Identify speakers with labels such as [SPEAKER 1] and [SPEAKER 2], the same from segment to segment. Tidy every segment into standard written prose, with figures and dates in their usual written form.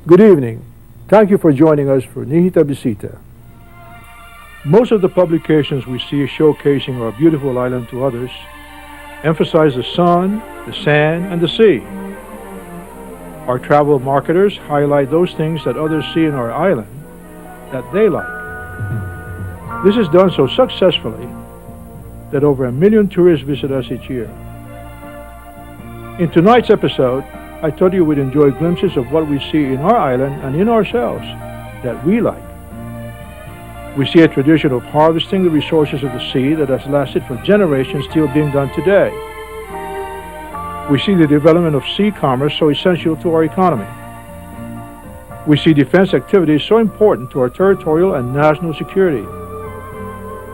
[SPEAKER 1] Good evening. Thank you for joining us for Nihita Bisita. Most of the publications we see showcasing our beautiful island to others emphasize the sun, the sand, and the sea. Our travel marketers highlight those things that others see in our island that they like. This is done so successfully that over 1 million tourists visit us each year. In tonight's episode, I thought you would enjoy glimpses of what we see in our island and in ourselves that we like. We see a tradition of harvesting the resources of the sea that has lasted for generations still being done today. We see the development of sea commerce so essential to our economy. We see defense activities so important to our territorial and national security.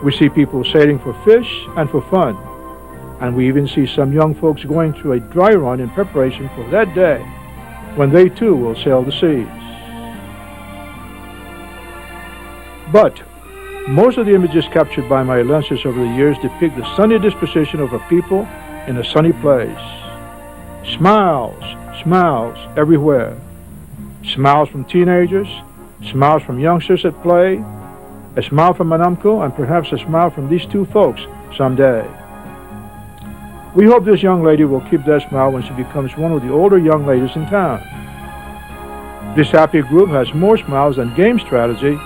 [SPEAKER 1] We see people sailing for fish and for fun. And we even see some young folks going through a dry run in preparation for that day when they too will sail the seas. But most of the images captured by my lenses over the years depict the sunny disposition of a people in a sunny place. Smiles, smiles everywhere. Smiles from teenagers, smiles from youngsters at play, a smile from an uncle, and perhaps a smile from these two folks someday. We hope this young lady will keep that smile when she becomes one of the older young ladies in town. This happy group has more smiles than game strategy,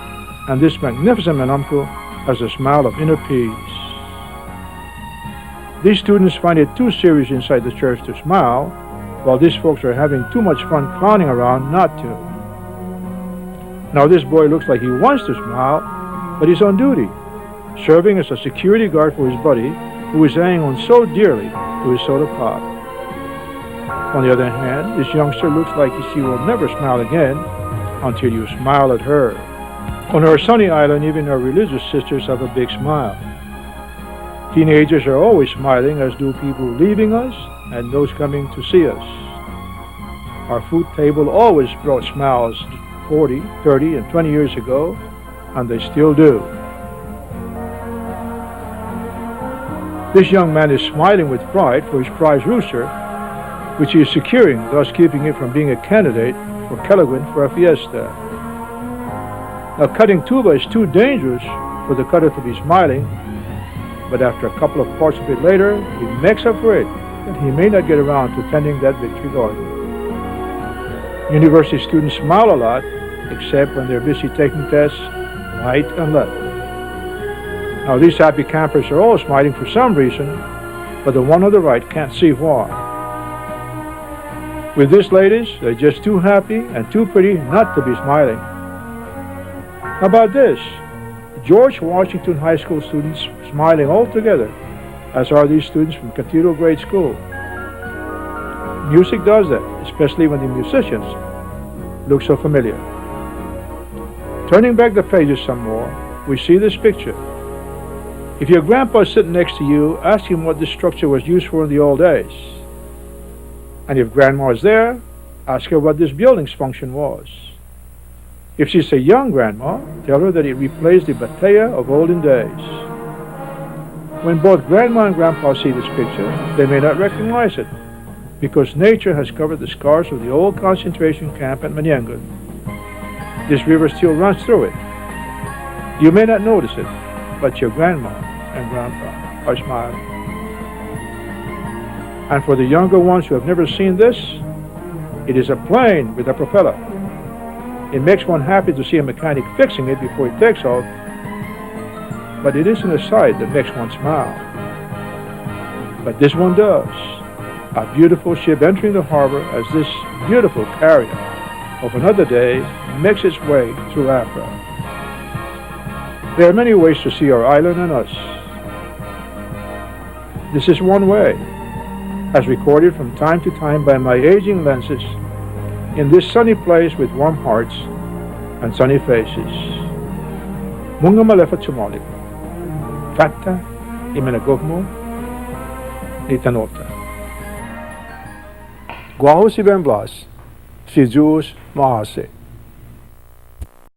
[SPEAKER 1] and this magnificent manamko has a smile of inner peace. These students find it too serious inside the church to smile, while these folks are having too much fun clowning around not to. Now this boy looks like he wants to smile, but he's on duty, serving as a security guard for his buddy, who is hanging on so dearly to his soda pop. On the other hand, this youngster looks like she will never smile again until you smile at her. On our sunny island, even our religious sisters have a big smile. Teenagers are always smiling, as do people leaving us and those coming to see us. Our food table always brought smiles 40, 30, and 20 years ago, and they still do. This young man is smiling with pride for his prize rooster, which he is securing, thus keeping it from being a candidate for Calaguin for a fiesta. Now, cutting tuba is too dangerous for the cutter to be smiling, but after a couple of parts of it later, he makes up for it that he may not get around to tending that victory garden. University students smile a lot, except when they're busy taking tests right and left. Now, these happy campers are all smiling for some reason, but the one on the right can't see why. With these ladies, they're just too happy and too pretty not to be smiling. How about this? George Washington High School students smiling all together, as are these students from Cathedral Grade School. Music does that, especially when the musicians look so familiar. Turning back the pages some more, we see this picture. If your grandpa is sitting next to you, ask him what this structure was used for in the old days. And if grandma is there, ask her what this building's function was. If she's a young grandma, tell her that it replaced the batea of olden days. When both grandma and grandpa see this picture, they may not recognize it, because nature has covered the scars of the old concentration camp at Manyangan. This river still runs through it. You may not notice it, but your grandma and grandpa are smiling. And for the younger ones who have never seen this, it is a plane with a propeller. It makes one happy to see a mechanic fixing it before it takes off, but it isn't a sight that makes one smile. But this one does. A beautiful ship entering the harbor as this beautiful carrier of another day makes its way through Africa. There are many ways to see our island and us. This is one way, as recorded from time to time by my aging lenses in this sunny place with warm hearts and sunny faces. Munga malefa tumalik. Fata imenagogmo ni tanota. Guaho si Ben Blas, si Jews Mahase.